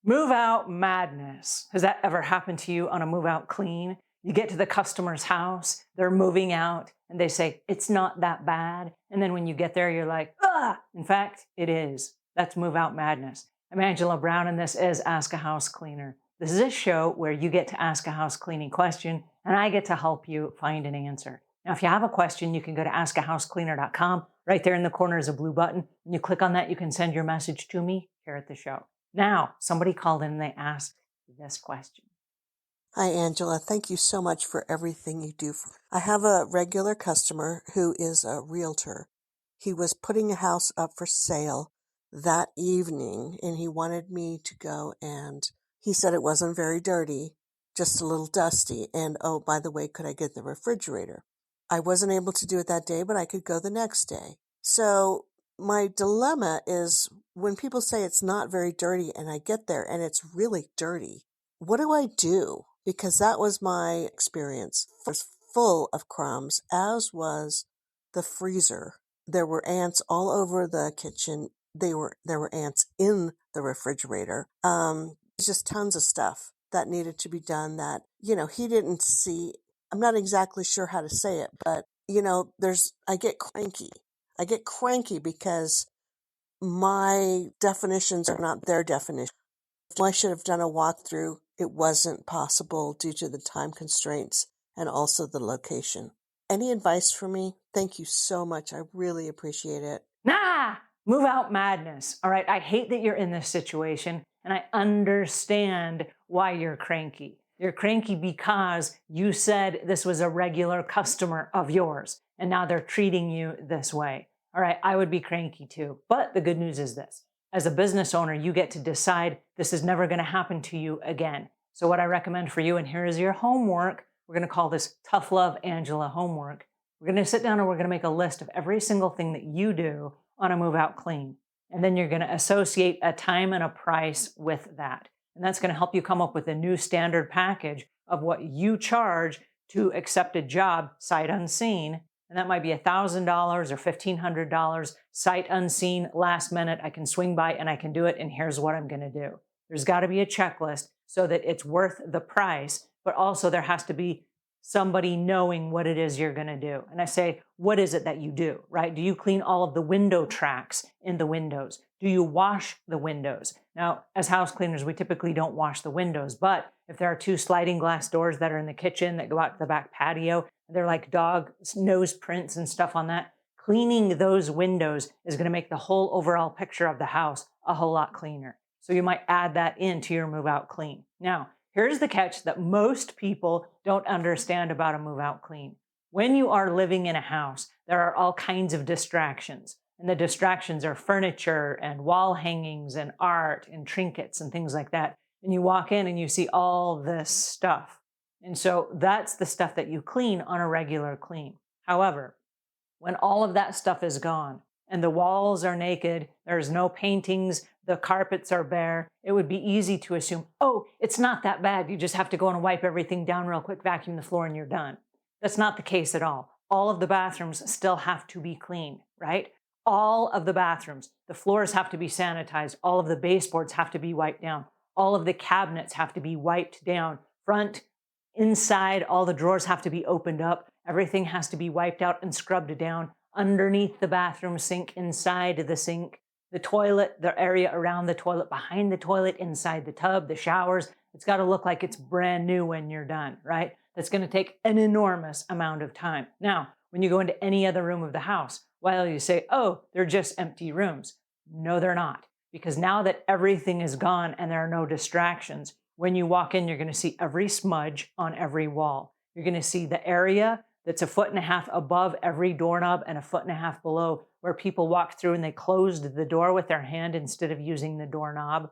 Move out madness. Has that ever happened to you on a move out clean? You get to the customer's house, they're moving out, and they say, it's not that bad. And then when you get there, you're like, ah, in fact, it is. That's move out madness. I'm Angela Brown, and this is Ask a House Cleaner. This is a show where you get to ask a house cleaning question, and I get to help you find an answer. Now, if you have a question, you can go to askahousecleaner.com. Right there in the corner is a blue button. When you click on that, you can send your message to me here at the show. Now, somebody called in and they asked this question. Hi, Angela. Thank you so much for everything you do. I have a regular customer who is a realtor. He was putting a house up for sale that evening, and he wanted me to go, and he said it wasn't very dirty, just a little dusty. And, oh, by the way, could I get the refrigerator? I wasn't able to do it that day, but I could go the next day. So my dilemma is when people say it's not very dirty and I get there and it's really dirty, what do I do? Because that was my experience. It was full of crumbs, as was the freezer. There were ants all over the kitchen. There were ants in the refrigerator. Just tons of stuff that needed to be done that, he didn't see. I'm not exactly sure how to say it, but, I get cranky. I get cranky because my definitions are not their definitions. I should have done a walkthrough. It wasn't possible due to the time constraints and also the location. Any advice for me? Thank you so much. I really appreciate it. Move out madness. All right. I hate that you're in this situation, and I understand why you're cranky. You're cranky because you said this was a regular customer of yours, and now they're treating you this way. All right. I would be cranky too. But the good news is this. As a business owner, you get to decide this is never going to happen to you again. So what I recommend for you, and here is your homework. We're going to call this Tough Love Angela homework. We're going to sit down and we're going to make a list of every single thing that you do on a move out clean. And then you're going to associate a time and a price with that. And that's going to help you come up with a new standard package of what you charge to accept a job sight unseen. And that might be $1,000 or $1,500, sight unseen, last minute. I can swing by and I can do it. And here's what I'm going to do. There's got to be a checklist so that it's worth the price, but also there has to be somebody knowing what it is you're going to do. And I say, what is it that you do, right? Do you clean all of the window tracks in the windows? Do you wash the windows? Now, as house cleaners, we typically don't wash the windows, but if there are two sliding glass doors that are in the kitchen that go out to the back patio, they're like dog nose prints and stuff on that, cleaning those windows is going to make the whole overall picture of the house a whole lot cleaner. So you might add that into your move out clean. Now, here's the catch that most people don't understand about a move out clean. When you are living in a house, there are all kinds of distractions. And the distractions are furniture and wall hangings and art and trinkets and things like that. And you walk in and you see all this stuff. And so that's the stuff that you clean on a regular clean. However, when all of that stuff is gone and the walls are naked, there's no paintings, the carpets are bare, it would be easy to assume, oh, it's not that bad. You just have to go and wipe everything down real quick, vacuum the floor, and you're done. That's not the case at all. All of the bathrooms still have to be cleaned, right? All of the bathrooms, the floors have to be sanitized. All of the baseboards have to be wiped down. All of the cabinets have to be wiped down. Front, inside, all the drawers have to be opened up. Everything has to be wiped out and scrubbed down. Underneath the bathroom sink, inside the sink, the toilet, the area around the toilet, behind the toilet, inside the tub, the showers. It's got to look like it's brand new when you're done, right? That's going to take an enormous amount of time. Now, when you go into any other room of the house, while you say, oh, they're just empty rooms. No, they're not. Because now that everything is gone and there are no distractions, when you walk in, you're going to see every smudge on every wall. You're going to see the area that's 1.5 feet above every doorknob and 1.5 feet below where people walked through and they closed the door with their hand instead of using the doorknob.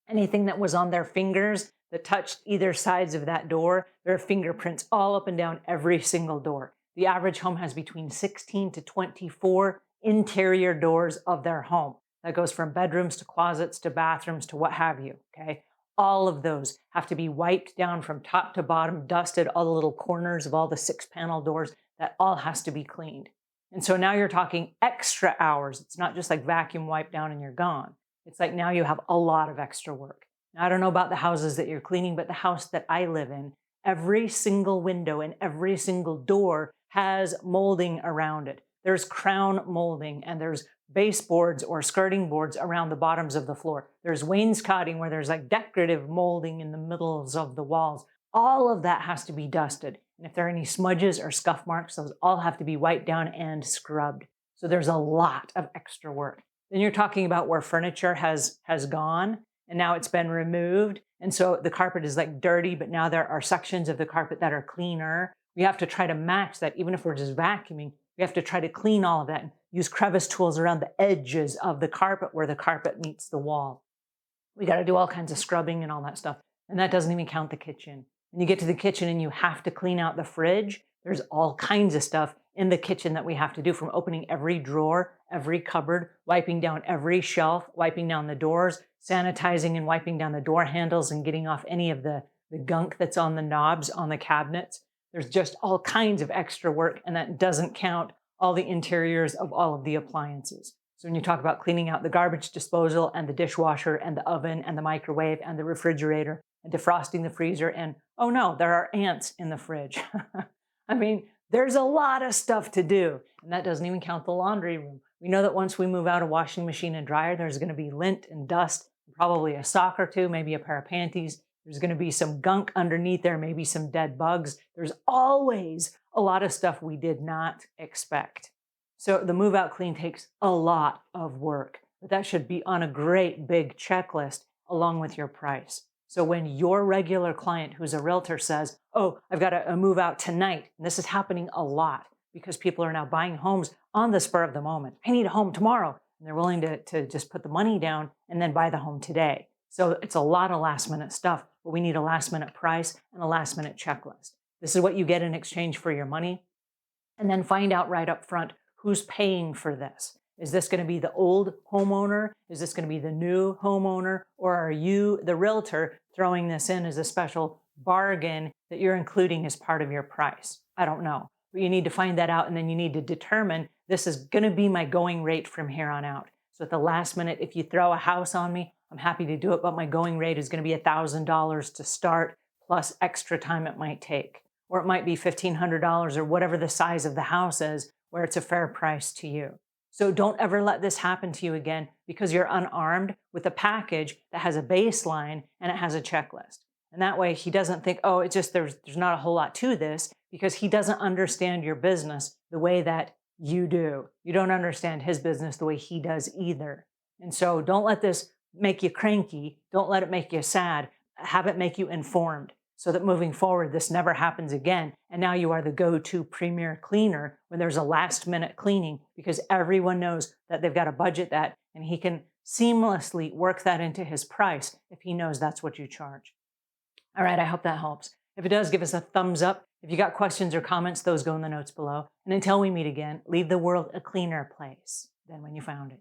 Anything that was on their fingers that touched either sides of that door, there are fingerprints all up and down every single door. The average home has between 16 to 24 interior doors of their home. That goes from bedrooms to closets to bathrooms to what have you, okay? All of those have to be wiped down from top to bottom, dusted, all the little corners of all the 6-panel doors. That all has to be cleaned. And so now you're talking extra hours. It's not just like vacuum wipe down and you're gone. It's like now you have a lot of extra work. Now, I don't know about the houses that you're cleaning, but the house that I live in, every single window and every single door has molding around it. There's crown molding and there's baseboards or skirting boards around the bottoms of the floor. There's wainscoting where there's like decorative molding in the middles of the walls. All of that has to be dusted. And if there are any smudges or scuff marks, those all have to be wiped down and scrubbed. So there's a lot of extra work. Then you're talking about where furniture has gone and now it's been removed. And so the carpet is like dirty, but now there are sections of the carpet that are cleaner. We have to try to match that. Even if we're just vacuuming, we have to try to clean all of that and use crevice tools around the edges of the carpet where the carpet meets the wall. We got to do all kinds of scrubbing and all that stuff. And that doesn't even count the kitchen. When you get to the kitchen and you have to clean out the fridge, there's all kinds of stuff in the kitchen that we have to do, from opening every drawer, every cupboard, wiping down every shelf, wiping down the doors, sanitizing and wiping down the door handles and getting off any of the gunk that's on the knobs on the cabinets. There's just all kinds of extra work, and that doesn't count all the interiors of all of the appliances. So when you talk about cleaning out the garbage disposal and the dishwasher and the oven and the microwave and the refrigerator and defrosting the freezer, and oh no, there are ants in the fridge. I mean, there's a lot of stuff to do, and that doesn't even count the laundry room. We know that once we move out a washing machine and dryer, there's going to be lint and dust, probably a sock or two, maybe a pair of panties. There's going to be some gunk underneath there, maybe some dead bugs. There's always a lot of stuff we did not expect. So the move out clean takes a lot of work, but that should be on a great big checklist along with your price. So when your regular client who's a realtor says, oh, I've got to move out tonight, and this is happening a lot because people are now buying homes on the spur of the moment. I need a home tomorrow. And they're willing to just put the money down and then buy the home today. So it's a lot of last minute stuff, but we need a last minute price and a last minute checklist. This is what you get in exchange for your money. And then find out right up front who's paying for this. Is this going to be the old homeowner? Is this going to be the new homeowner? Or are you, the realtor, throwing this in as a special bargain that you're including as part of your price? I don't know. But you need to find that out, and then you need to determine this is going to be my going rate from here on out. So at the last minute, if you throw a house on me, I'm happy to do it, but my going rate is going to be $1,000 to start, plus extra time it might take. Or it might be $1,500 or whatever the size of the house is, where it's a fair price to you. So don't ever let this happen to you again because you're unarmed with a package that has a baseline and it has a checklist. And that way he doesn't think, oh, it's just there's not a whole lot to this, because he doesn't understand your business the way that you do. You don't understand his business the way he does either. And so don't let this make you cranky. Don't let it make you sad. Have it make you informed, so that moving forward, this never happens again. And now you are the go-to premier cleaner when there's a last minute cleaning, because everyone knows that they've got to budget that, and he can seamlessly work that into his price if he knows that's what you charge. All right, I hope that helps. If it does, give us a thumbs up. If you got questions or comments, those go in the notes below. And until we meet again, leave the world a cleaner place than when you found it.